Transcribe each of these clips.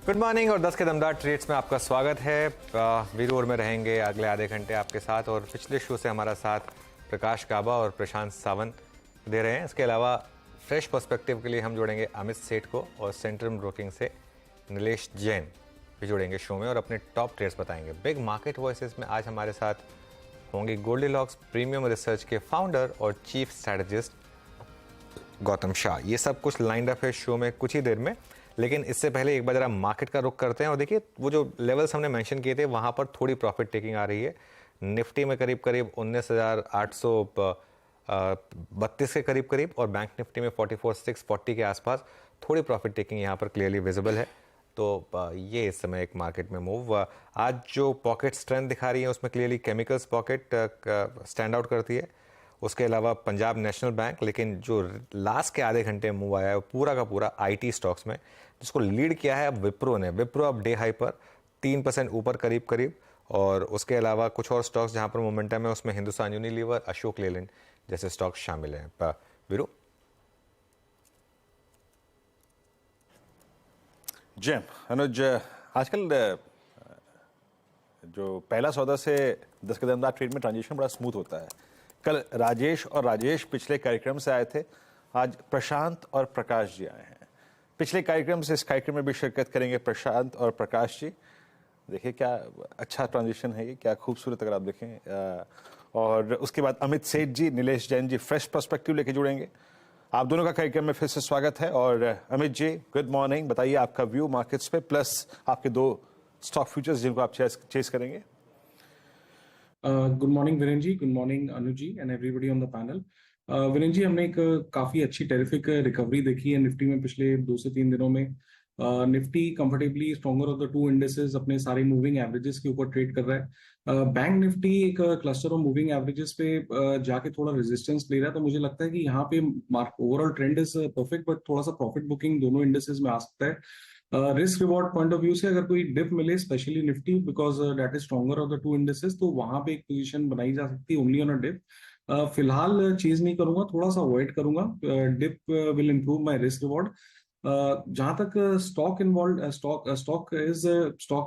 Good morning और 10 के दमदार ट्रेड्स में आपका स्वागत है। वीरूर में रहेंगे अगले आधे घंटे आपके साथ और पिछले शो से हमारा साथ प्रकाश काबा और प्रशांत सावंत दे रहे हैं। इसके अलावा फ्रेश पर्सपेक्टिव के लिए हम जोड़ेंगे अमित सेठ को और सेंट्रम ब्रोकिंग से नीलेश जैन भी जोड़ेंगे शो में और अपने टॉप ट्रेड्स बताएंगे। बिग मार्केट वॉइसेस में आज हमारे साथ होंगे गोल्डीलॉक्स प्रीमियम रिसर्च के फाउंडर और चीफ स्ट्रैटेजिस्ट गौतम शाह। ये सब कुछ लाइंड अप है शो में कुछ ही देर में, लेकिन इससे पहले एक बार जरा मार्केट का रुख करते हैं और देखिए वो जो लेवल्स हमने मेंशन किए थे वहाँ पर थोड़ी प्रॉफिट टेकिंग आ रही है। निफ्टी में करीब 19,832 के करीब और बैंक निफ्टी में 44,640 के आसपास थोड़ी प्रॉफिट टेकिंग यहाँ पर क्लियरली विजिबल है। तो ये इस समय एक मार्केट में मूव। आज जो पॉकेट स्ट्रेंथ दिखा रही है उसमें clearly chemicals pocket stand out करती है, उसके अलावा पंजाब नेशनल बैंक। लेकिन जो लास्ट के आधे घंटे मूव आया है वो पूरा का पूरा आईटी स्टॉक्स में, जिसको लीड किया है अब विप्रो ने। विप्रो अब डे हाई पर 3% ऊपर करीब और उसके अलावा कुछ और स्टॉक्स जहां पर मोमेंटम है उसमें हिंदुस्तान यूनिलीवर, अशोक लेलैंड जैसे स्टॉक्स शामिल हैं। वीरू जी अनुज, आजकल जो पहला सौदा से 10 के दमदार ट्रेड में ट्रांजिशन बड़ा स्मूथ होता है। कल राजेश पिछले कार्यक्रम से आए थे, आज प्रशांत और प्रकाश जी आए हैं। पिछले कार्यक्रम से इस कार्यक्रम में भी शिरकत करेंगे प्रशांत और प्रकाश जी। देखिए क्या अच्छा ट्रांजिशन है ये, क्या खूबसूरत अगर आप देखें। और उसके बाद अमित सेठ जी, नीलेश जैन जी फ्रेश पर्सपेक्टिव लेके जुड़ेंगे। आप दोनों का कार्यक्रम में फिर से स्वागत है। और अमित जी गुड मॉर्निंग, बताइए आपका व्यू मार्केट्स पे, प्लस आपके दो स्टॉक फ्यूचर्स जिनको आप चेस करेंगे। Good morning Viren ji, good morning Anuj ji and everybody on the panel. Viren ji, हमने एक काफी अच्छी टेरिफिक रिकवरी देखी है निफ्टी में पिछले 2 से 3 दिनों में। Nifty comfortably stronger of the two indices अपने सारे मूविंग एवरेजेस के ऊपर ट्रेड कर रहा है। बैंक निफ्टी एक क्लस्टर ऑफ मूविंग एवरेजेस पे जाके थोड़ा रेजिस्टेंस ले रहा है, तो मुझे लगता है कि यहाँ पे overall trend is perfect, but थोड़ा सा प्रॉफिट बुकिंग दोनों इंडेसेस में आ सकता है। Risk reward point of view से अगर कोई डिप मिले specially Nifty, because that is stronger of the two indices, तो वहां पे एक पोजीशन बनाई जा सकती है ओनली ऑन अ डिप। फिलहाल चेज नहीं करूंगा, थोड़ा सा अवॉइड करूंगा। Dip will improve my risk reward. जहां तक स्टॉक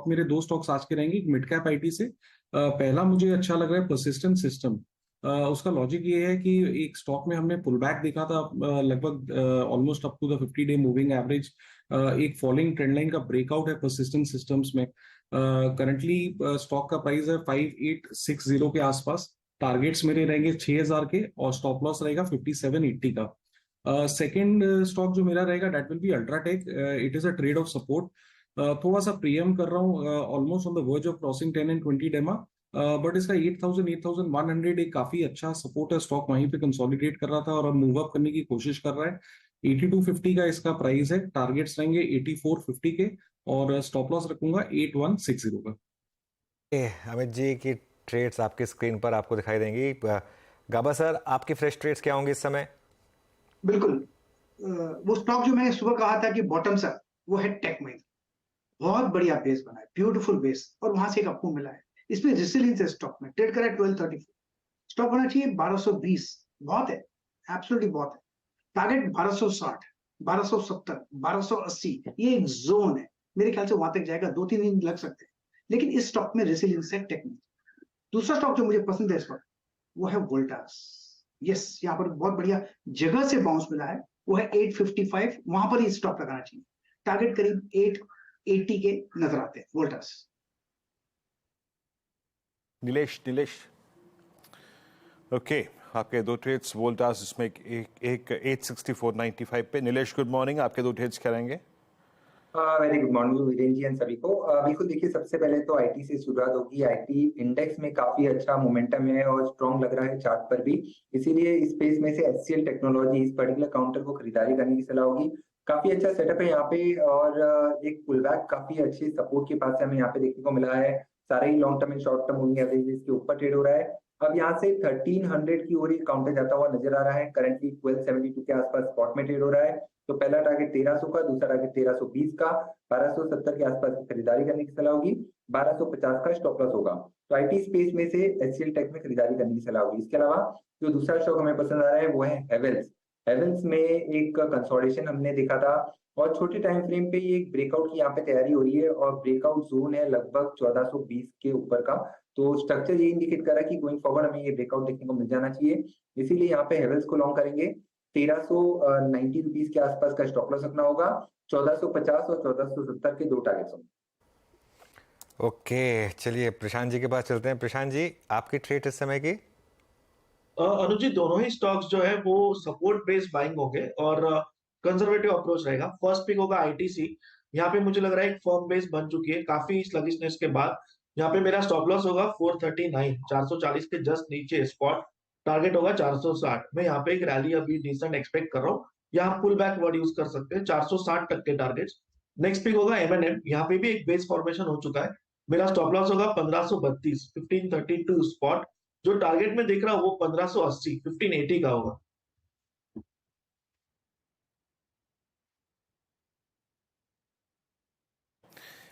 मेरे 2 स्टॉक्स आज के रहेंगे। मिड कैप आईटी से पहला मुझे अच्छा लग रहा है परसिस्टेंट सिस्टम। उसका लॉजिक ये है कि एक स्टॉक में हमने पुल बैक देखा था लगभग ऑलमोस्ट अप टू द 50-डे मूविंग एवरेज। एक फॉलोइंग ट्रेंड लाइन का ब्रेकआउट है परसिस्टेंट सिस्टम्स में। करंटली स्टॉक का प्राइस है 5860 के आसपास। टारगेट्स मेरे रहेंगे 6000 के और स्टॉप लॉस रहेगा 5780 का। सेकेंड स्टॉक जो मेरा रहेगा that will be UltraTech. It is a trade off support. थोड़ा सा प्रीएम कर रहा हूँ, almost on the verge of crossing 10 and 20 डेमा। बट इसका 8100 एक काफी अच्छा सपोर्ट है। स्टॉक वहीं पे कंसोलिडेट कर रहा था और अब मूव अप करने की कोशिश कर रहा है। 8250 का इसका प्राइस है। टारगेट्स रहेंगे 8450 के और स्टॉप लॉस रखूंगा 8160 का। अमित जी की ट्रेड्स आपकी स्क्रीन पर आपको दिखाई देंगी। गाबा सर, आपकी फ्रेश ट्रेड्स क्या होंगी इस समय? बिल्कुल, वो स्टॉक जो मैंने सुबह कहा था कि बॉटम्स अप, वो है टेक महिंद्रा। बहुत बढ़िया बेस बना है, ब्यूटीफुल बेस, और वहां से एक अप मिला है। इसमें रेसिलियंस है स्टॉक में। ट्रेड करा है 1234, स्टॉक होना चाहिए 1220। बहुत है, एब्सोल्युटली बहुत है। टारगेट 1260, 1270, 1280, ये एक जोन है। मेरे ख्याल से वहां तक जाएगा, 2-3 दिन लग सकते हैं, लेकिन इस स्टॉक में रेसिलियंस है टेक में। दूसरा स्टॉक जो मुझे पसंद है इस वक्त वो है वोल्टास। यस, यहाँ पर बहुत बढ़िया जगह से बाउंस मिला है, वो है 855। वहां पर ही स्टॉप लगाना चाहिए। टारगेट करीब 880 के नजर आते हैं वोल्टास। नीलेश ओके, आपके दो ट्रेड्स वोल्टास, इसमें एक 864.95 पे। नीलेश गुड मॉर्निंग, आपके दो ट्रेड्स क्या रहेंगे? Very good morning Viren ji and सभी को। बिल्कुल, देखिए सबसे पहले तो आईटी से शुरुआत होगी। आईटी इंडेक्स में काफी अच्छा मोमेंटम है और स्ट्रॉन्ग लग रहा है चार्ट पर भी, इसीलिए इस स्पेस में से एचसीएल टेक्नोलॉजी, इस पर्टिकुलर काउंटर को खरीदारी करने की सलाह होगी। काफी अच्छा सेटअप है यहाँ पे और एक पुल बैक काफी अच्छे सपोर्ट के पास हमें यहाँ पे देखने को मिला है। सारे ही long term and short term moving averages के ऊपर ट्रेड हो रहा है। अब यहाँ से 1300 की ओर काउंटर जाता हुआ नजर आ रहा है। करंटली 1272 के आसपास स्पॉट में ट्रेड हो रहा है। तो पहला टारगेट 1300 का, दूसरा टारगेट 1320 का, 1270 के आसपास की खरीदारी करने की सलाह होगी। 1250 का स्टॉप लॉस होगा। तो आईटी स्पेस में से एचसीएल टेक में खरीदारी करने की सलाह होगी। इसके अलावा जो दूसरा स्टॉक हमें पसंद आ रहा है वो है हेवेल्स। हेवेल्स में एक कंसोलिडेशन हमने देखा था और छोटे टाइम फ्रेम पे ये एक ब्रेकआउट की यहाँ पे तैयारी हो रही है और ब्रेकआउट जोन है लगभग 1420 के ऊपर का। तो स्ट्रक्चर ये इंडिकेट कर रहा है कि गोइंग फॉरवर्ड हमें ये ब्रेकआउट देखने को मिल जाना चाहिए, इसीलिए यहाँ पे हेवल्स को लॉन्ग करेंगे। 1390 रुपीज के आसपास का स्टॉप लॉस रखना होगा। 1450 और 1470 के 2 टारगेट्स होंगे। ओके, चलिए प्रशांत जी के पास चलते हैं। प्रशांत जी, आपकी ट्रेड इस समय की? अनुज जी, दोनों ही स्टॉक्स जो है वो सपोर्ट बेस्ड बाइंग होंगे और कंजर्वेटिव अप्रोच रहेगा। फर्स्ट पिक होगा आईटीसी। यहाँ पे मुझे लग रहा है एक फर्म बेस बन चुकी है काफी स्लगिशनेस के बाद। यहाँ पे मेरा स्टॉप लॉस होगा 439, 440 के जस्ट नीचे स्पॉट। टारगेट होगा 460। मैं यहाँ पे एक रैली अभी डिसेंट एक्सपेक्ट कर रहा हूँ, यहाँ पुल बैक वर्ड यूज कर सकते हैं। 460 तक के टारगेट्स। नेक्स्ट पिक होगा एमएनएम। यहाँ पे भी एक बेस फॉर्मेशन हो चुका है। मेरा स्टॉप लॉस होगा 1532, 1532 स्पॉट। जो टारगेट में देख रहा हूँ वो 1580, 1580 का होगा।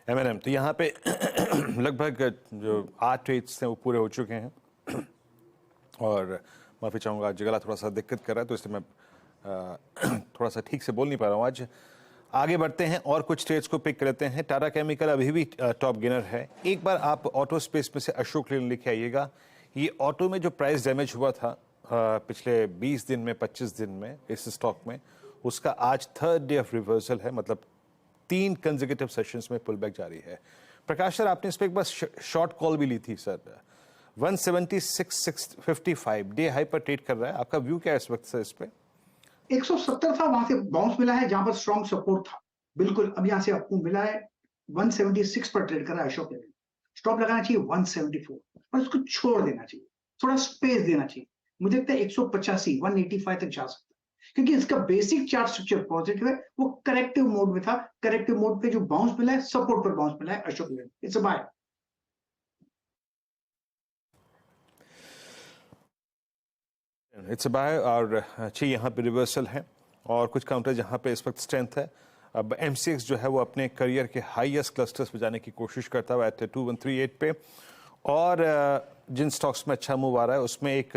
एमएनएम तो यहाँ पे लगभग जो 8 ट्रेड्स हैं वो पूरे हो चुके हैं और माफ़ी चाहूँगा, आज गला थोड़ा सा दिक्कत कर रहा है तो इसलिए मैं थोड़ा सा ठीक से बोल नहीं पा रहा हूँ आज। आगे बढ़ते हैं और कुछ ट्रेड्स को पिक कर लेते हैं। टाटा केमिकल अभी भी टॉप गेनर है। एक बार आप ऑटो स्पेस में से अशोक लेन लिखे आइएगा। ये ऑटो में जो प्राइस डैमेज हुआ था पिछले 20 दिन में, 25 दिन में इस स्टॉक में, उसका आज 3rd डे ऑफ रिवर्सल है, मतलब 3 कंसेक्यूटिव सेशंस में पुल बैक जारी है। प्रकाश सर, आपने इस पर एक बार शॉर्ट कॉल भी ली थी सर। 176,655 डे हाई पर ट्रेड कर रहा है, आपका व्यू क्या है इस वक्त सर इस पे? 170 था, वहां से बाउंस मिला है जहां पर स्ट्रॉन्ग सपोर्ट था। बिल्कुल अब यहां से आपको मिला है 176 पर ट्रेड कर रहा है अशोक लेलैंड। स्टॉप लगाना चाहिए 174 और उसको छोड़ देना चाहिए, थोड़ा स्पेस देना चाहिए। मुझे लगता है 185, 185 तक जा सकता है क्योंकि इसका बेसिक चार्ट स्ट्रक्चर पॉजिटिव है। वो करेक्टिव मोड में था। करेक्टिव मोड पे जो बाउंस मिला है, सपोर्ट पर बाउंस मिला है Ashok Leyland. It's a buy. It's a buy और अच्छी यहाँ पे रिवर्सल है और कुछ काउंटर जहाँ पे इस वक्त स्ट्रेंथ है। अब एमसीएक्स जो है वो अपने करियर के हाईएस्ट क्लस्टर्स पे जाने की कोशिश करता हुआ एट 2138 पे, और जिन स्टॉक्स में अच्छा मूव आ रहा है उसमें एक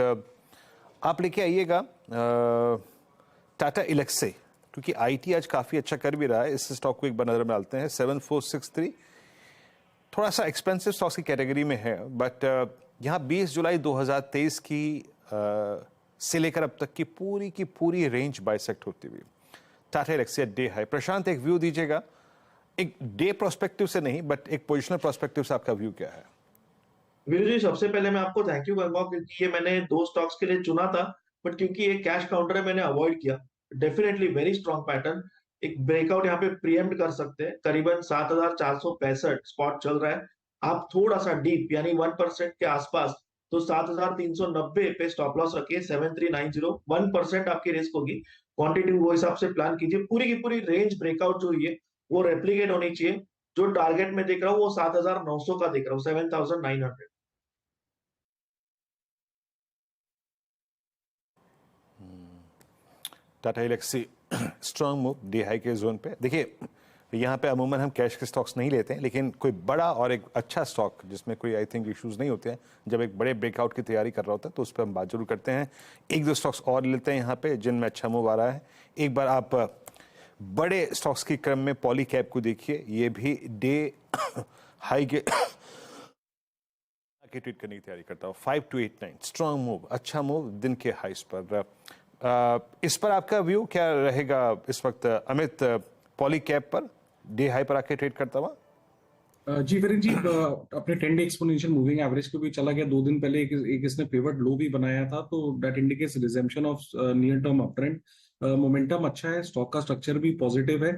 आप लेके आइएगा टाटा इलेक्से, क्योंकि आईटी आज काफ़ी अच्छा कर भी रहा है। इस स्टॉक को एक बार नजर में डालते हैं। 7463 थोड़ा सा एक्सपेंसिव स्टॉक्स की कैटेगरी में है, बट यहाँ 20 जुलाई 2023 की से लेकर अब तक की पूरी रेंज बाइसेक्ट होती हुई टाटा इलेक्से डे हाई। प्रशांत, एक व्यू दीजिएगा, एक डे प्रोस्पेक्टिव से नहीं बट एक पोजिशनल प्रोस्पेक्टिव से आपका व्यू क्या है? वीरू जी, सबसे पहले मैं आपको थैंक यू करूंगा क्योंकि ये मैंने 2 स्टॉक्स के लिए चुना था, बट क्योंकि ये कैश काउंटर है मैंने अवॉइड किया। Definitely very strong pattern. एक ब्रेकआउट यहाँ पे प्रीएम्प्ट कर सकते हैं। करीबन 7465 स्पॉट चल रहा है। आप थोड़ा सा डीप यानी 1% के आसपास, तो 7390 पे स्टॉप लॉस रखिए। 7390 1% आपकी रिस्क होगी। क्वांटिटी वो हिसाब से प्लान कीजिए। पूरी की पूरी रेंज ब्रेकआउट जो हुई है वो रेप्लिकेट होनी चाहिए। जो टारगेट में देख रहा हूँ वो 7900 का देख रहा हूँ, 7900। Tata Elxsi strong move day high के जोन पे। देखिए यहाँ पे अमूमन हम कैश के स्टॉक्स नहीं लेते हैं, लेकिन कोई बड़ा और एक अच्छा स्टॉक जिसमें कोई आई थिंक इश्यूज नहीं होते हैं, जब एक बड़े ब्रेकआउट की तैयारी कर रहा होता है तो उस पर हम बात जरूर करते हैं। 1-2 स्टॉक्स और लेते हैं यहाँ पे जिनमें अच्छा मूव आ रहा है। एक बार आप बड़े स्टॉक्स के क्रम में पॉली कैप को देखिए, ये भी डे हाई के ट्रेड करने की तैयारी करता हूँ। 5289 स्ट्रॉन्ग मूव, अच्छा मूव दिन के हाइस पर। इस पर आपका व्यू क्या रहेगा इस वक्त Amit? Poly cap per day high पर आके ट्रेड करता हुआ? जी वीरेन जी, अपने 10 डे एक्सपोनेंशियल मूविंग एवरेज को भी चला गया। 2 दिन पहले एक इसने पिवट लो भी बनाया था, तो that indicates resumption of near term uptrend. Momentum अच्छा है, स्टॉक का स्ट्रक्चर भी पॉजिटिव है।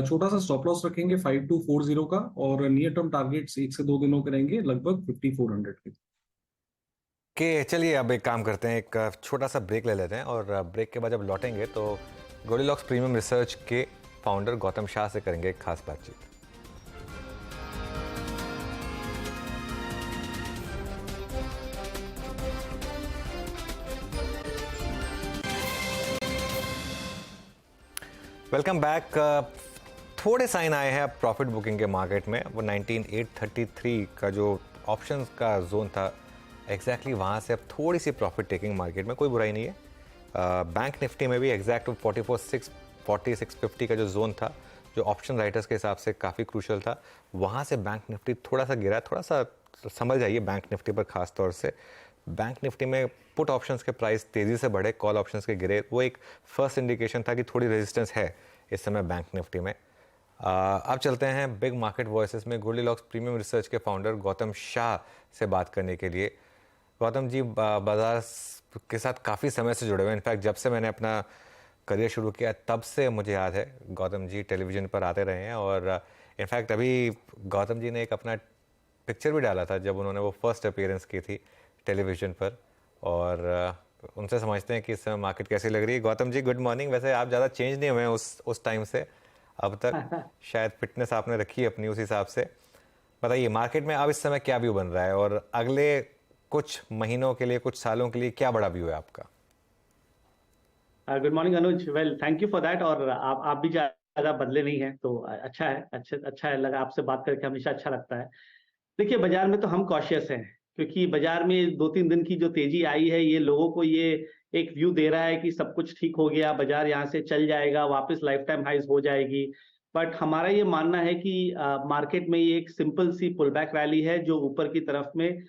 छोटा सा स्टॉप लॉस रखेंगे 5240 का, और नियर टर्म टारगेट्स 1 से 2 दिनों के रहेंगे लगभग 5400 के। चलिए अब एक काम करते हैं, एक छोटा सा ब्रेक ले लेते हैं और ब्रेक के बाद जब लौटेंगे तो गोल्डीलॉक्स प्रीमियम रिसर्च के फाउंडर गौतम शाह से करेंगे एक खास बातचीत। Welcome back. थोड़े साइन आए हैं प्रॉफिट बुकिंग के मार्केट में। वो 19833 का जो ऑप्शंस का जोन था एग्जैक्टली वहाँ से अब थोड़ी सी प्रॉफिट टेकिंग मार्केट में, कोई बुराई नहीं है। बैंक निफ्टी में भी एग्जैक्ट 4650 का जो जोन था जो ऑप्शन राइटर्स के हिसाब से काफ़ी क्रूशल था, वहाँ से बैंक निफ्टी थोड़ा सा गिरा। थोड़ा सा समझ जाइए बैंक निफ्टी पर खास तौर से। बैंक निफ्टी में पुट ऑप्शंस के प्राइस तेज़ी से बढ़े, कॉल ऑप्शंस के गिरे। वो एक फर्स्ट इंडिकेशन था कि थोड़ी रेजिस्टेंस है इस समय बैंक निफ्टी में। अब चलते हैं बिग मार्केट वॉइसेस में गोल्डीलॉक्स प्रीमियम रिसर्च के फाउंडर गौतम शाह से बात करने के लिए। गौतम जी बाजार के साथ काफ़ी समय से जुड़े हुए हैं। इनफैक्ट जब से मैंने अपना करियर शुरू किया तब से मुझे याद है गौतम जी टेलीविज़न पर आते रहे हैं। और इनफैक्ट अभी गौतम जी ने एक अपना पिक्चर भी डाला था जब उन्होंने वो फर्स्ट अपीयरेंस की थी टेलीविज़न पर। और उनसे समझते हैं कि इस समय मार्केट कैसी लग रही है। Gautam ji good morning. वैसे आप ज़्यादा चेंज नहीं हुए हैं उस टाइम से अब तक, शायद फिटनेस आपने रखी है अपनी उस हिसाब से। बताइए मार्केट में अब इस समय क्या व्यू बन रहा है और अगले कुछ महीनों के लिए, कुछ सालों के लिए क्या बड़ा व्यू है आपका? Good morning Anuj, well thank you for that. और आप भी ज़्यादा बदले नहीं हैं तो अच्छा है, अच्छा है, लगा आपसे बात करके, हमेशा अच्छा लगता है। देखिए बाजार में तो हम कॉशियस हैं क्योंकि बाजार में 2-3 दिन की जो तेजी आई है ये लोगों को ये एक व्यू दे रहा है कि सब कुछ ठीक हो गया, बाजार यहाँ से चल जाएगा, वापस लाइफ टाइम हाइज हो जाएगी। बट हमारा ये मानना है कि मार्केट में ये एक सिंपल सी पुल बैक रैली है जो ऊपर की तरफ में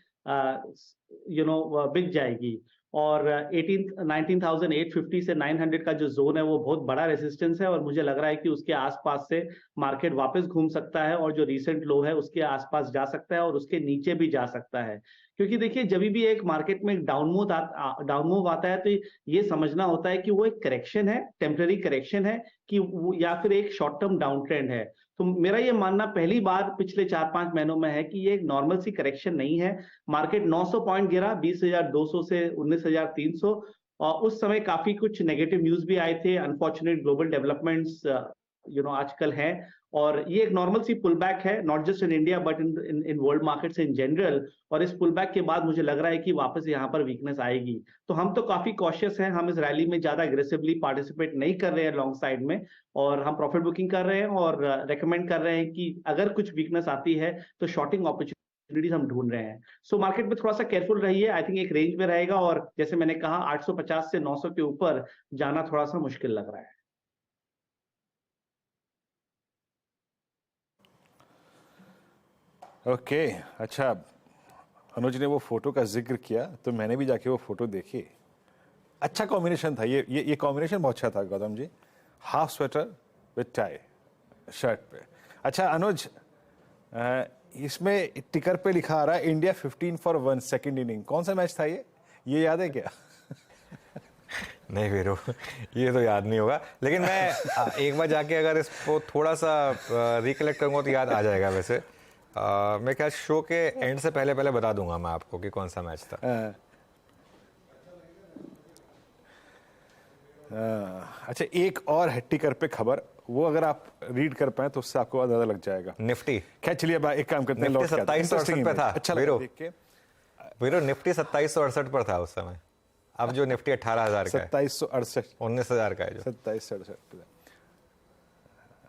बिक जाएगी। और 19,850 से 900 का जो जोन है वो बहुत बड़ा रेजिस्टेंस है और मुझे लग रहा है कि उसके आसपास से मार्केट वापस घूम सकता है और जो रीसेंट लो है उसके आसपास जा सकता है और उसके नीचे भी जा सकता है। क्योंकि देखिए जब भी एक मार्केट में डाउन मूव आता है तो ये समझना होता है कि वो एक करेक्शन है, टेम्पररी करेक्शन है कि वो या फिर एक शॉर्ट टर्म डाउन ट्रेंड है। तो मेरा ये मानना पहली बार पिछले 4-5 महीनों में है कि ये एक नॉर्मल सी करेक्शन नहीं है। मार्केट 900 पॉइंट गिरा 20,200 से 19,300 और उस समय काफी कुछ नेगेटिव न्यूज भी आए थे, अनफॉर्चुनेट ग्लोबल डेवलपमेंट्स आजकल है। और ये एक नॉर्मल सी पुल बैक है, not just in India but in world markets in general. और इस पुल बैक के बाद मुझे लग रहा है कि वापस यहाँ पर वीकनेस आएगी। तो हम तो काफी कॉशियस हैं, हम इस रैली में ज्यादा अग्रेसिवली पार्टिसिपेट नहीं कर रहे हैं लॉन्ग साइड में, और हम प्रॉफिट बुकिंग कर रहे हैं और रेकमेंड कर रहे हैं कि अगर कुछ वीकनेस आती है तो शॉर्टिंग अपॉर्चुनिटीज हम ढूंढ रहे हैं। सो मार्केट में थोड़ा सा केयरफुल रहिए, आई थिंक एक रेंज में रहेगा और जैसे मैंने कहा 850 से 900 के ऊपर जाना थोड़ा सा मुश्किल लग रहा है। ओके अच्छा, अनुज ने वो फोटो का जिक्र किया तो मैंने भी जाके वो फोटो देखी। अच्छा कॉम्बिनेशन था ये कॉम्बिनेशन बहुत अच्छा था Gautam ji, half sweater with tie shirt पे। अच्छा अनुज, इसमें टिकर पे लिखा आ रहा है इंडिया 15 फॉर 1 सेकंड इनिंग, कौन सा मैच था ये याद है क्या? नहीं वीरू, ये तो याद नहीं होगा, लेकिन मैं एक बार जाके अगर इसको थोड़ा सा रिकलेक्ट करूंगा तो याद आ जाएगा। वैसे मैं क्या शो के एंड से पहले बता दूंगा मैं आपको कि कौन सा मैच था। अच्छा एक और है टिकर पे खबर, वो अगर आप रीड कर पाए तो उससे आपको अंदाजा लग जाएगा। निफ्टी क्या, चलिए अब एक काम करते हैं, निफ्टी 2768 पे था। अच्छा वीरू निफ्टी 2768 पर था उस समय। अब जो निफ्टी 18,000 का है, 2768 19,000 का है जो 2768,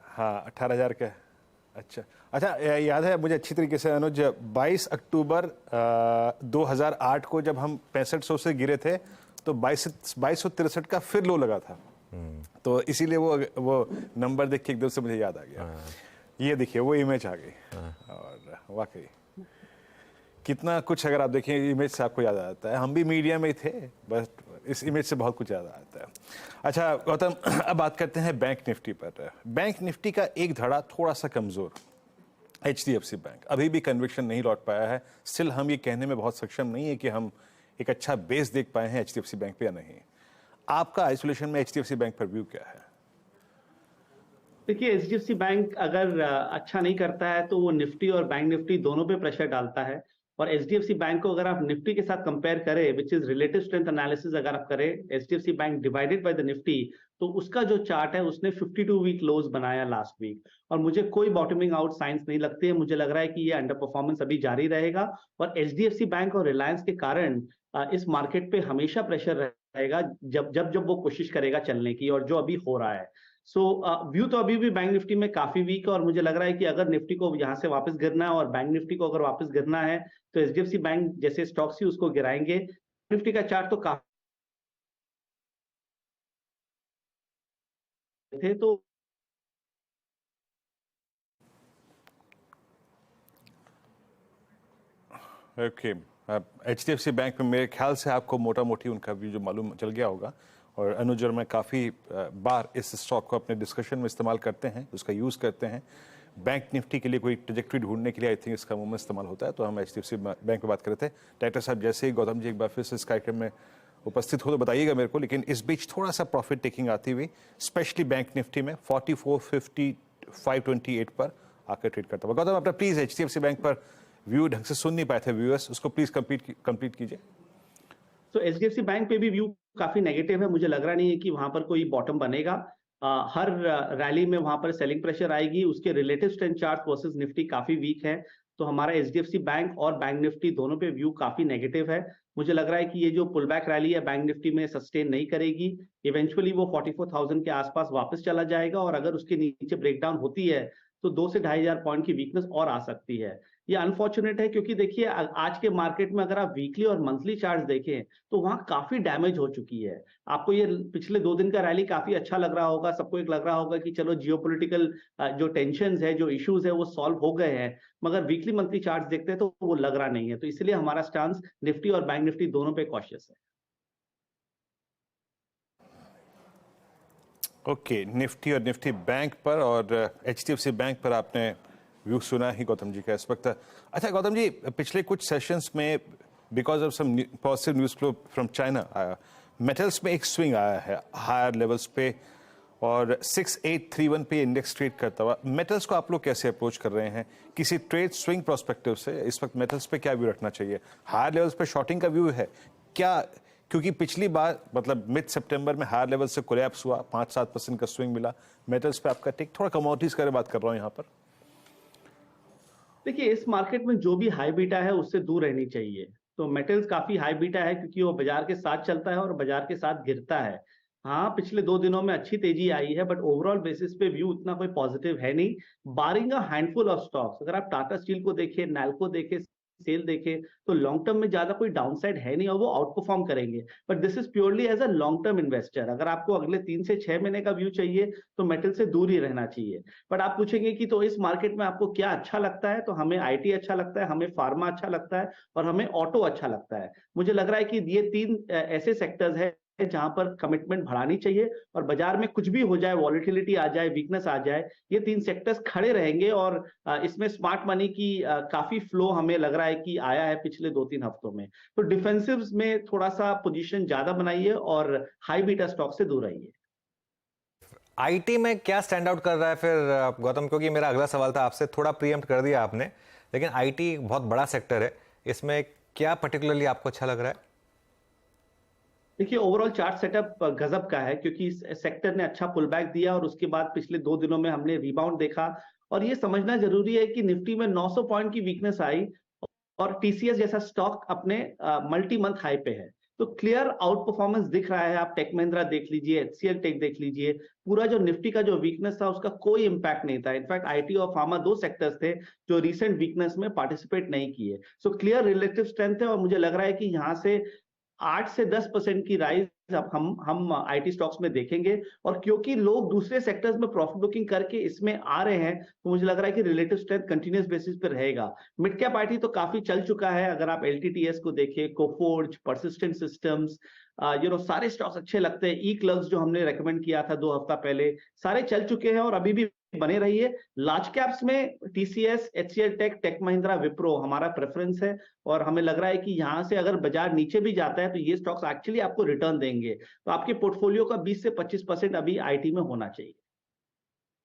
हाँ 18,000 का है। अच्छा याद है मुझे अच्छी तरीके से अनुज, 22 अक्टूबर 2008 को जब हम 6500 से गिरे थे तो 2263 का फिर लो लगा था। तो इसीलिए वो नंबर देख के एकदम से मुझे याद आ गया। ये देखिए वो इमेज आ गई और वाकई कितना कुछ, अगर आप देखें इमेज से आपको याद आ जाता है। हम भी मीडिया में ही थे, बस इस इमेज से बहुत कुछ याद आता है। अच्छा गौतम, अब बात करते हैं बैंक निफ्टी पर। बैंक निफ्टी का एक धड़ा थोड़ा सा कमजोर, HDFC बैंक अभी भी कन्विक्शन नहीं लौट पाया है। स्टिल हम ये कहने में बहुत सक्षम नहीं है कि हम एक अच्छा बेस देख पाए हैं HDFC बैंक पे या नहीं। आपका आइसोलेशन में HDFC बैंक पर व्यू क्या है? देखिए HDFC बैंक अगर अच्छा नहीं करता है तो वो निफ्टी और बैंक निफ्टी दोनों पे प्रेशर डालता है। और HDFC बैंक को अगर आप निफ्टी के साथ कंपेयर करें, which is relative strength analysis अगर आप करें HDFC bank divided by the Nifty, तो उसका जो चार्ट है उसने 52 वीक लोज बनाया लास्ट वीक, और मुझे कोई बॉटमिंग आउट साइंस नहीं लगती है। मुझे लग रहा है कि ये अंडर परफॉर्मेंस अभी जारी रहेगा और HDFC बैंक और रिलायंस के कारण इस मार्केट पे हमेशा प्रेशर रहेगा जब वो कोशिश करेगा चलने की, और जो अभी हो रहा है। सो व्यू तो अभी भी बैंक निफ्टी में काफी वीक है और मुझे लग रहा है कि अगर निफ्टी को यहाँ से वापस गिरना है और बैंक निफ्टी को अगर वापस गिरना है तो HDFC बैंक जैसे स्टॉक्स ही उसको गिराएंगे। निफ्टी का चार्ट तो काफी थे तो ओके, HDFC बैंक में मेरे ख्याल से आपको मोटा मोटी उनका भी जो मालूम चल गया होगा, और अनुज और मैं काफ़ी बार इस स्टॉक को अपने डिस्कशन में इस्तेमाल करते हैं, उसका यूज़ करते हैं। बैंक निफ्टी के लिए कोई ट्रजेक्टरी ढूंढने के लिए आई थिंक इसका मुंह में इस्तेमाल होता है, तो हम HDFC बैंक पे बात कर रहे थे। डायरेक्टर साहब, जैसे ही गौतम जी एक बार फिर से इस कार्यक्रम में उपस्थित हो तो बताइएगा मेरे को, लेकिन इस बीच थोड़ा सा प्रॉफिट टेकिंग आती हुई स्पेशली बैंक निफ्टी में 4450 528 पर आकर ट्रेड करता हुआ। गौतम, अपना प्लीज HDFC बैंक पर व्यू ढंग से सुन नहीं पाए थे व्यूअर्स, उसको प्लीज कंप्लीट कीजिए। तो HDFC बैंक पे भी व्यू काफी नेगेटिव है। मुझे लग रहा नहीं है कि वहां पर कोई बॉटम बनेगा। हर रैली में वहां पर सेलिंग प्रेशर आएगी। उसके relative strength chart versus Nifty काफी वीक है, तो हमारा HDFC बैंक और बैंक निफ्टी दोनों पे व्यू काफी नेगेटिव है। मुझे लग रहा है कि ये जो पुल बैक रैली है बैंक निफ्टी में सस्टेन नहीं करेगी। इवेंचुअली वो 44,000 के आसपास वापस चला जाएगा, और अगर उसके नीचे ब्रेकडाउन होती है तो 2 से 2,500 पॉइंट की वीकनेस और आ सकती है। ये अनफॉर्चुनेट है, क्योंकि देखिए आज के मार्केट में अगर आप वीकली और मंथली चार्ट्स देखें तो वहां काफी डैमेज हो चुकी है। आपको ये पिछले 2 दिन का रैली काफी अच्छा लग रहा होगा, सबको एक लग रहा होगा कि चलो जियोपॉलिटिकल जो टेंशंस है, जो इश्यूज है वो सॉल्व हो गए हैं, मगर वीकली मंथली चार्ट्स देखते हैं तो वो लग रहा नहीं है। तो इसलिए हमारा स्टांस निफ्टी और बैंक निफ्टी दोनों पे कॉशियस है। ओके, निफ्टी और निफ्टी बैंक पर और HDFC बैंक पर आपने व्यू सुना ही गौतम जी का इस वक्त। अच्छा गौतम जी, पिछले कुछ सेशंस में because of some positive news flow from China, metals में एक स्विंग आया है हायर लेवल्स पे, और 6831 पे इंडेक्स ट्रेड करता हुआ। मेटल्स को आप लोग कैसे अप्रोच कर रहे हैं किसी ट्रेड स्विंग प्रोस्पेक्टिव से? इस वक्त मेटल्स पे क्या व्यू रखना चाहिए? हायर लेवल्स पे शॉर्टिंग का व्यू है क्या? क्योंकि पिछली बार मतलब मिड सितंबर में हायर लेवल से कोलैप्स हुआ, 5-7% का स्विंग मिला। मेटल्स पे आपका टेक, थोड़ा कमोडिटीज का बात कर रहा हूं यहाँ पर। देखिए, इस मार्केट में जो भी हाई बीटा है उससे दूर रहनी चाहिए। तो मेटल्स काफी हाई बीटा है, क्योंकि वो बाजार के साथ चलता है और बाजार के साथ गिरता है। हाँ, पिछले 2 दिनों में अच्छी तेजी आई है, बट ओवरऑल बेसिस पे व्यू उतना कोई पॉजिटिव है नहीं, बारिंग अ हैंडफुल ऑफ स्टॉक्स। अगर आप टाटा स्टील को देखें, नैल्को देखें, सेल देखें, तो लॉन्ग टर्म में ज्यादा कोई डाउनसाइड है नहीं और वो आउट परफॉर्म करेंगे। But this is purely as a long term investor. अगर आपको अगले 3 से 6 महीने का व्यू चाहिए तो मेटल से दूर ही रहना चाहिए। बट आप पूछेंगे कि तो इस मार्केट में आपको क्या अच्छा लगता है, तो हमें IT अच्छा लगता है, हमें फार्मा अच्छा लगता है और हमें ऑटो अच्छा लगता है। मुझे लग रहा है कि ये 3 ऐसे सेक्टर्स है जहां पर कमिटमेंट बढ़ानी चाहिए, और बाजार में कुछ भी हो जाए, वॉलिटिलिटी आ जाए, वीकनेस आ जाए, ये 3 सेक्टर्स खड़े रहेंगे। और इसमें स्मार्ट मनी की काफी फ्लो हमें लग रहा है कि आया है पिछले 2-3 हफ्तों में। तो डिफेंसिव्स में थोड़ा सा पोजीशन ज्यादा बनाइए और हाई बीटा स्टॉक से दूर रहिए। IT में क्या स्टैंड आउट कर रहा है फिर गौतम? क्योंकि मेरा अगला सवाल था आपसे, थोड़ा प्रीएम्प्ट कर दिया आपने, लेकिन IT बहुत बड़ा सेक्टर है, इसमें क्या पर्टिकुलरली आपको अच्छा लग रहा है? देखिए, ओवरऑल चार्ट सेटअप गजब का है, क्योंकि इस सेक्टर ने अच्छा पुल बैक दिया और उसके बाद पिछले 2 दिनों में हमने रिबाउंड देखा। और ये समझना जरूरी है कि निफ्टी में 900 पॉइंट की वीकनेस आई और TCS जैसा स्टॉक अपने मल्टी मंथ हाई पे है, तो क्लियर आउट परफॉर्मेंस दिख रहा है। आप टेक महिंद्रा देख लीजिए, HCL टेक देख लीजिए, पूरा जो निफ्टी का जो वीकनेस था उसका कोई इंपैक्ट नहीं था। इनफैक्ट IT और फार्मा 2 सेक्टर्स थे जो रिसेंट वीकनेस में पार्टिसिपेट नहीं किए। सो क्लियर रिलेटिव स्ट्रेंथ है, और मुझे लग रहा है कि यहाँ से 8 से 10% की राइज अब हम IT स्टॉक्स में देखेंगे। और क्योंकि लोग दूसरे सेक्टर्स में प्रॉफिट बुकिंग करके इसमें आ रहे हैं, तो मुझे लग रहा है कि रिलेटिव स्ट्रेंथ कंटिन्यूअस बेसिस पे रहेगा। मिड कैप IT तो काफी चल चुका है। अगर आप LTTS को देखिए, कोफोर्ज, परसिस्टेंट सिस्टम्स, सारे स्टॉक्स अच्छे लगते हैं। E-क्लर्क्स जो हमने रेकमेंड किया था 2 हफ्ता पहले, सारे चल चुके हैं और अभी भी बने रहिए। लार्ज कैप्स में TCS, HCL tech, tech Mahindra, Wipro हमारा प्रेफरेंस है, और हमें लग रहा है कि यहां से अगर बाजार नीचे भी जाता है तो ये स्टॉक्स एक्चुअली आपको रिटर्न देंगे। तो आपके पोर्टफोलियो का 20 से 25% अभी IT में होना चाहिए।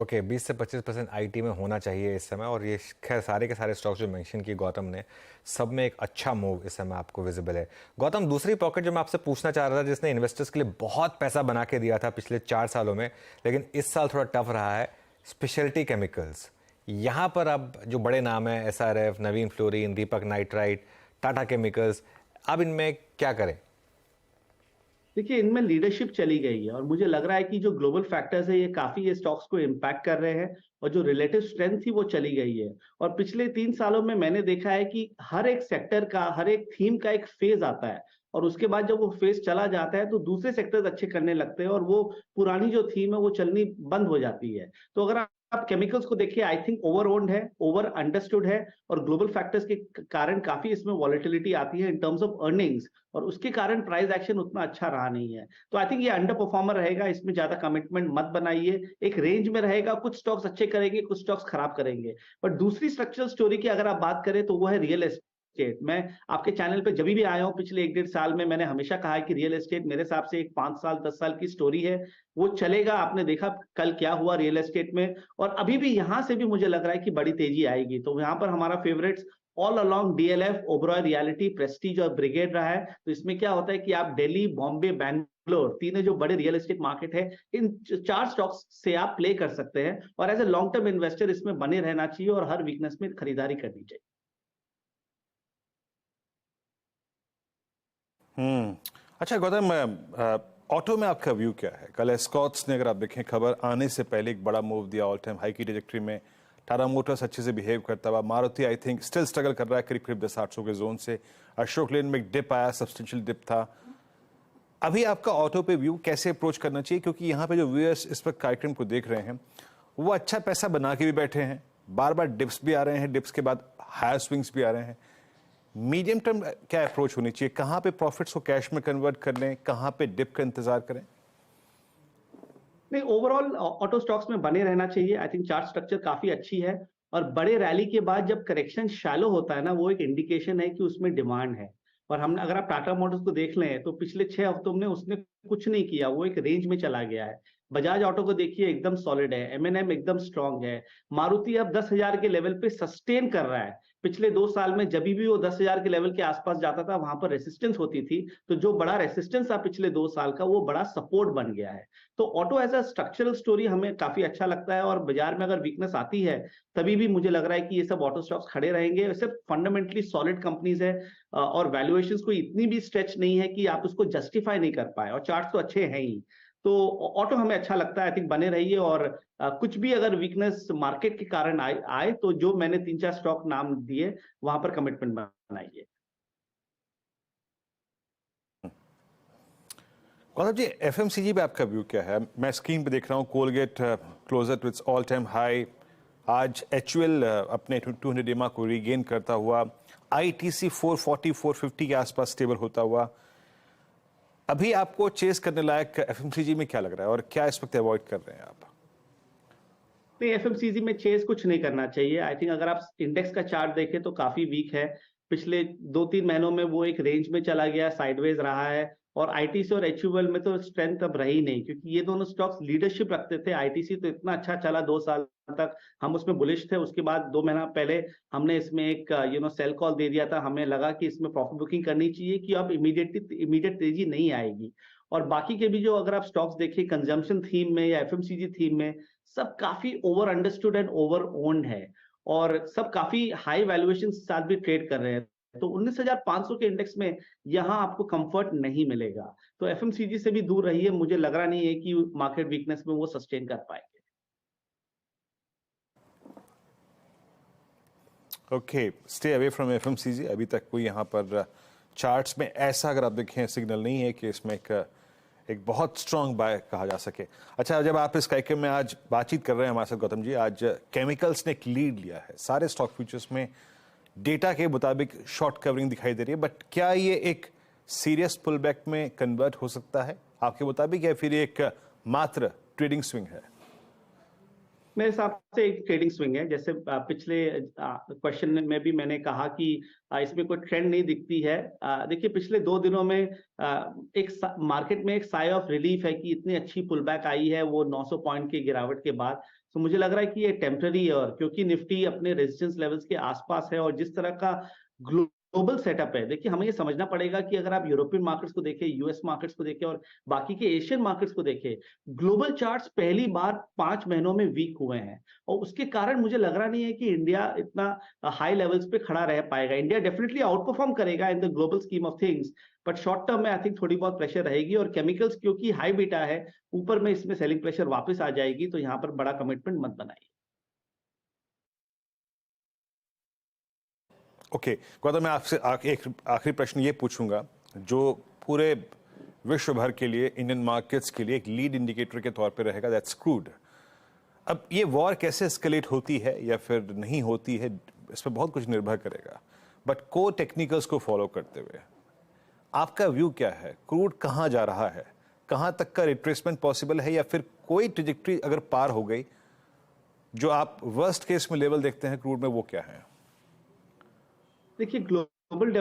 ओके, 20 से 25% IT में होना चाहिए इस समय, और ये खैर सारे के सारे स्टॉक्स जो मेंशन किए गौतम ने, सब में एक अच्छा मूव इस समय आपको विजिबल है। गौतम, दूसरी पॉकेट जो मैं आपसे पूछना चाह रहा था, जिसने इन्वेस्टर्स के लिए बहुत पैसा बना के दिया था पिछले 4 सालों में, लेकिन इस साल थोड़ा टफ रहा है, स्पेशलिटी केमिकल्स। यहाँ पर अब जो बड़े नाम हैं, SRF, नवीन फ्लोरीन, दीपक नाइट्राइट, टाटा केमिकल्स, अब इनमें क्या करें? देखिए, इनमें लीडरशिप चली गई है और मुझे लग रहा है कि जो ग्लोबल फैक्टर्स है ये काफी ये स्टॉक्स को इम्पैक्ट कर रहे हैं, और जो रिलेटिव स्ट्रेंथ थी वो चली गई है। और पिछले 3 सालों में मैंने देखा है कि हर एक सेक्टर का, हर एक थीम का एक फेज आता है, और उसके बाद जब वो फेज चला जाता है तो दूसरे सेक्टर्स अच्छे करने लगते हैं और वो पुरानी जो थीम है वो चलनी बंद हो जाती है। तो अगर आप केमिकल्स को देखिए, आई थिंक ओवर ओन्ड है, ओवर अंडरस्टूड है, और ग्लोबल फैक्टर्स के कारण काफी इसमें वॉलेटिलिटी आती है इन टर्म्स ऑफ अर्निंग्स, और उसके कारण प्राइस एक्शन उतना अच्छा रहा नहीं है। तो आई थिंक ये अंडर परफॉर्मर रहेगा, इसमें ज्यादा कमिटमेंट मत बनाइए, एक रेंज में रहेगा, कुछ स्टॉक्स अच्छे करेंगे, कुछ स्टॉक्स खराब करेंगे। बट दूसरी स्ट्रक्चरल स्टोरी की अगर आप बात करें तो वो है रियल एस्टेट। मैं आपके चैनल पे जब भी आया हूं पिछले 1-1.5 साल में, मैंने हमेशा कहा है कि रियल एस्टेट मेरे हिसाब से एक 5 साल 10 साल की स्टोरी है, वो चलेगा। आपने देखा कल क्या हुआ रियल एस्टेट में, और अभी भी यहां से भी मुझे लग रहा है कि बड़ी तेजी आएगी। तो यहाँ पर हमारा favourites all along DLF, Oberoi reality, Prestige और ब्रिगेड रहा है। तो इसमें क्या होता है कि आप दिल्ली, बॉम्बे, बैंगलोर, तीनों जो बड़े रियल एस्टेट मार्केट है, इन 4 स्टॉक्स से आप प्ले कर सकते हैं, और as a long term investor इसमें बने रहना चाहिए और हर वीकनेस में खरीदारी करनी चाहिए। अच्छा गौतम, ऑटो में आपका व्यू क्या है? कल एस्कॉर्ट्स ने, अगर आप देखें, खबर आने से पहले एक बड़ा मूव दिया, ऑल टाइम हाई की ट्रैजेक्टरी में। टाटा मोटर्स अच्छे से बिहेव करता हुआ, Maruti I think still struggle कर रहा है करीब 10-800 के जोन से। अशोक लेन में एक डिप आया, सब्सटेंशियल डिप था। अभी आपका ऑटो पे व्यू कैसे अप्रोच करना चाहिए? क्योंकि यहाँ पे जो व्यूअर्स इस वक्त कार्यक्रम को देख रहे हैं वो अच्छा पैसा बना के भी बैठे हैं, बार बार डिप्स भी आ रहे हैं, डिप्स के बाद हायर स्विंग्स भी आ रहे हैं। मीडियम टर्म क्या अप्रोच होनी चाहिए? कहाँ पे प्रॉफिट्स को कैश में कन्वर्ट कर लें, कहाँ पे डिप का इंतजार करें? नहीं, ओवरऑल ऑटो स्टॉक्स में बने रहना चाहिए। आई थिंक चार्ट स्ट्रक्चर काफी अच्छी है, और बड़े रैली के बाद जब करेक्शन शैलो होता है ना, वो एक इंडिकेशन है कि उसमें डिमांड है। और हमने, अगर आप टाटा मोटर्स को देख लें तो पिछले 6 हफ्तों में उसने कुछ नहीं किया, वो एक रेंज में चला गया है। बजाज ऑटो को देखिए, एकदम सॉलिड है, एमएनएम एकदम स्ट्रांग है, मारुति अब 10,000 के लेवल पे सस्टेन कर रहा है। पिछले 2 साल में जब भी वो 10,000 के लेवल के आसपास जाता था, वहां पर रेसिस्टेंस होती थी, तो जो बड़ा रेसिस्टेंस था पिछले 2 साल का, वो बड़ा सपोर्ट बन गया है। तो auto as a structural story हमें काफी अच्छा लगता है, और बाजार में अगर वीकनेस आती है तभी भी मुझे लग रहा है कि ये सब ऑटो स्टॉक्स खड़े रहेंगे। सिर्फ फंडामेंटली सॉलिड कंपनीज है, और वैल्यूएशंस को इतनी भी स्ट्रेच नहीं है कि आप उसको जस्टिफाई नहीं कर पाए, और चार्ट्स तो अच्छे हैं ही। तो ऑटो हमें अच्छा लगता है, आई थिंक बने रहिए, और कुछ भी अगर वीकनेस मार्केट के कारण आए तो जो मैंने 3-4 स्टॉक नाम दिए वहां पर कमिटमेंट बनाइए। गौतम जी, एफएमसीजी पे आपका व्यू क्या है? मैं स्क्रीन पे देख रहा हूँ Colgate closer to its all time high. आज एचयूएल अपने 200 EMA को रीगेन करता हुआ, आईटीसी 440-450 के आसपास स्टेबल होता हुआ। अभी आपको चेस करने लायक एफएमसीजी में क्या लग रहा है, और क्या इस वक्त अवॉइड कर रहे हैं आप? नहीं, एफएमसीजी में चेस कुछ नहीं करना चाहिए। आई थिंक अगर आप इंडेक्स का चार्ट देखें तो काफी वीक है। पिछले 2-3 महीनों में वो एक रेंज में चला गया, साइडवेज रहा है, और आईटीसी और एचयूएल में तो स्ट्रेंथ अब रही नहीं, क्योंकि ये दोनों स्टॉक्स लीडरशिप रखते थे। आईटीसी तो इतना अच्छा चला 2 साल तक, हम उसमें बुलिश थे। उसके बाद 2 महीना पहले हमने इसमें एक सेल कॉल दे दिया था, हमें लगा कि इसमें प्रॉफिट बुकिंग करनी चाहिए, कि अब इमीडिएट तेजी नहीं आएगी। और बाकी के भी जो अगर आप स्टॉक्स देखिए कंजम्पशन थीम में या एफएमसीजी थीम में, सब काफी over understood and over owned है, और सब काफी हाई वैल्यूएशन के साथ भी ट्रेड कर रहे हैं। तो 19,500 के इंडेक्स में यहां आपको कंफर्ट नहीं मिलेगा। तो एफएमसीजी से भी दूर रहिए, मुझे लग रहा नहीं है कि मार्केट वीकनेस में वो सस्टेन कर पाएंगे। Okay, stay away from FMCG. अभी तक कोई यहाँ पर चार्ट्स में ऐसा, अगर आप देखें, सिग्नल नहीं है कि इसमें एक बहुत स्ट्रांग बाय कहा जा सके। अच्छा, जब आप इस कार्यक्रम में आज बातचीत कर रहे हैं हमारे साथ गौतम जी, आज केमिकल्स ने एक लीड लिया है। सारे स्टॉक फ्यूचर्स में डेटा के मुताबिक शॉर्ट कवरिंग दिखाई दे रही है, बट क्या ये एक सीरियस पुल बैक में कन्वर्ट हो सकता है आपके मुताबिक, या फिर एक मात्र ट्रेडिंग स्विंग है? मेरे हिसाब से एक ट्रेडिंग स्विंग है। जैसे पिछले क्वेश्चन में भी मैंने कहा कि इसमें कोई ट्रेंड नहीं दिखती है। देखिए, पिछले 2 दिनों में एक मार्केट में एक साई ऑफ रिलीफ है कि इतनी अच्छी पुल बैक आई है वो 900 पॉइंट की गिरावट के बाद। तो मुझे लग रहा है कि ये टेम्पररी है, और क्योंकि निफ्टी अपने रेजिस्टेंस लेवल्स के आसपास है, और जिस तरह का ग्लोबल सेटअप है, देखिए हमें ये समझना पड़ेगा कि अगर आप यूरोपियन मार्केट्स को देखें, यूएस मार्केट्स को देखें, और बाकी के एशियन मार्केट्स को देखें, ग्लोबल चार्ट्स पहली बार 5 महीनों में वीक हुए हैं, और उसके कारण मुझे लग रहा नहीं है कि इंडिया इतना हाई लेवल्स पे खड़ा रह पाएगा। इंडिया डेफिनेटली आउट परफॉर्म करेगा in the global scheme of things, but short term में आई थिंक थोड़ी बहुत प्रेशर रहेगी, और केमिकल्स क्योंकि हाई बीटा है, ऊपर में इसमें सेलिंग प्रेशर वापस आ जाएगी, तो यहाँ पर बड़ा कमिटमेंट मत बनाइए। ओके गौतम, मैं आपसे एक आखिरी प्रश्न ये पूछूंगा, जो पूरे विश्व भर के लिए, इंडियन मार्केट्स के लिए एक लीड इंडिकेटर के तौर पे रहेगा, दैट्स क्रूड। अब ये वॉर कैसे एस्केलेट होती है या फिर नहीं होती है, इस पर बहुत कुछ निर्भर करेगा, बट कोर टेक्निकल्स को फॉलो करते हुए आपका व्यू क्या है? क्रूड कहाँ जा रहा है? कहाँ तक का रिट्रेसमेंट पॉसिबल है, या फिर कोई ट्रेजेक्ट्री अगर पार हो गई, जो आप वर्स्ट केस में लेवल देखते हैं क्रूड में, वो क्या है? देखिए, ग्लोबल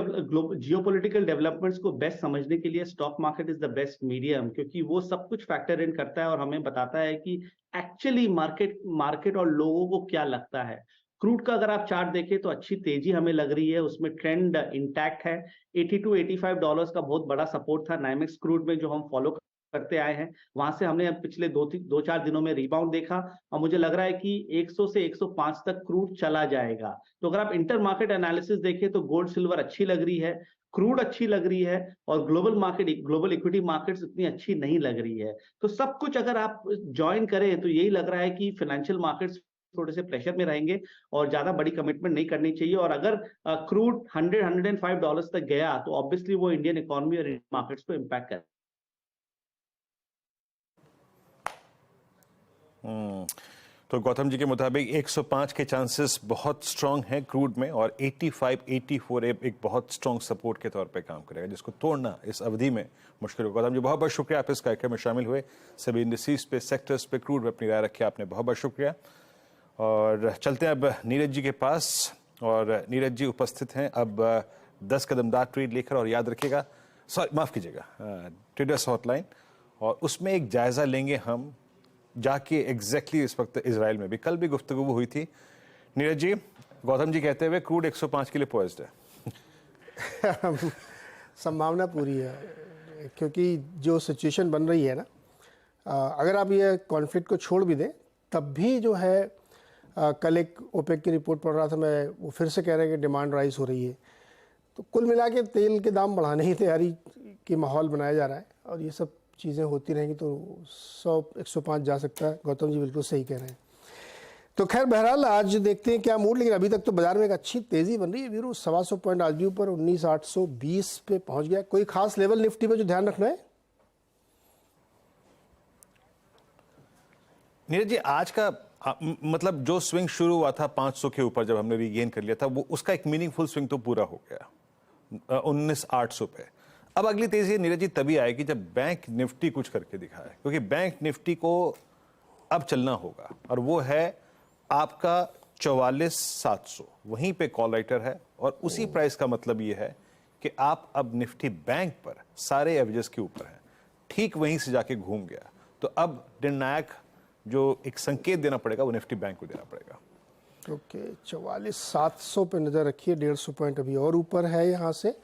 जियोपॉलिटिकल डेवलपमेंट्स को बेस्ट समझने के लिए stock market is the best medium, क्योंकि वो सब कुछ फैक्टर इन करता है और हमें बताता है कि एक्चुअली मार्केट और लोगों को क्या लगता है। क्रूड का अगर आप चार्ट देखें तो अच्छी तेजी हमें लग रही है, उसमें ट्रेंड इंटैक्ट है। $82-85 का बहुत बड़ा सपोर्ट था नाइमेक्स क्रूड में, जो हम फॉलो करते आए हैं। वहां से हमने पिछले 2-4 दिनों में रिबाउंड देखा और मुझे लग रहा है कि 100 से 105 तक क्रूड चला जाएगा। तो अगर आप इंटर मार्केट एनालिसिस देखें तो गोल्ड सिल्वर अच्छी लग रही है, क्रूड अच्छी लग रही है, और ग्लोबल इक्विटी मार्केट्स इतनी अच्छी नहीं लग रही है। तो सब कुछ अगर आप ज्वाइन करें तो यही लग रहा है कि फाइनेंशियल मार्केट्स थोड़े से प्रेशर में रहेंगे और ज्यादा बड़ी कमिटमेंट नहीं करनी चाहिए। और अगर क्रूड $100-105 तक गया तो ऑब्वियसली वो इंडियन इकोनॉमी और मार्केट्स को इम्पैक्ट करेगा। तो गौतम जी के मुताबिक 105 के चांसेस बहुत स्ट्रांग हैं क्रूड में, और 85-84 एक बहुत स्ट्रांग सपोर्ट के तौर पे काम करेगा, जिसको तोड़ना इस अवधि में मुश्किल होगा। गौतम जी, बहुत बहुत शुक्रिया, आप इस कार्यक्रम में शामिल हुए। सभी इंडस्ट्रीज पे, सेक्टर्स पे, क्रूड पे अपनी राय रखी आपने, बहुत बहुत शुक्रिया। और चलते हैं अब नीरज जी के पास, और नीरज जी उपस्थित हैं अब 10 कदमदार ट्रेड लेकर। और याद रखिएगा, माफ कीजिएगा, ट्रेडर्स हॉटलाइन, और उसमें एक जायजा लेंगे हम जाके एग्जैक्टली इस वक्त इजराइल में भी कल भी गुफ्तगू हुई थी। नीरज जी, गौतम जी कहते हुए क्रूड 105 के लिए पोइज्ड है। संभावना पूरी है, क्योंकि जो सिचुएशन बन रही है ना, अगर आप ये कॉन्फ्लिक्ट को छोड़ भी दें तब भी जो है, कल एक ओपेक की रिपोर्ट पढ़ रहा था मैं, वो फिर से कह रहे हैं कि डिमांड राइज हो रही है। तो कुल मिला के तेल के दाम बढ़ाने की तैयारी की माहौल बनाया जा रहा है, और ये सब चीज़ें होती रहेंगी तो 100-105 जा सकता है। गौतम जी बिल्कुल सही कह रहे हैं। तो खैर, बहरहाल आज देखते हैं क्या मूड, लेकिन अभी तक तो बाजार में एक अच्छी तेज़ी बन रही है। वीरू 125 पॉइंट आज भी ऊपर 19,820 पे पहुंच गया। कोई खास लेवल निफ्टी पे जो ध्यान रखना है? नीरज जी, आज का मतलब जो स्विंग शुरू हुआ था 500 के ऊपर, जब हमने रीगेन कर लिया था, वो उसका एक मीनिंगफुल स्विंग तो पूरा हो गया 19,800 पे। अब अगली तेजी नीरज जी तभी आएगी जब बैंक निफ्टी कुछ करके दिखाए, क्योंकि बैंक निफ्टी को अब चलना होगा, और वो है आपका 44,700, वहीं पे कॉल राइटर है। और उसी प्राइस का मतलब ये है कि आप अब निफ्टी बैंक पर सारे एवरेजेस के ऊपर हैं, ठीक वहीं से जाके घूम गया। तो अब निर्णायक जो एक संकेत देना पड़ेगा वो निफ्टी बैंक को देना पड़ेगा। ओके, 44,700 पे नजर रखिए, 150 पॉइंट अभी और ऊपर है यहाँ से।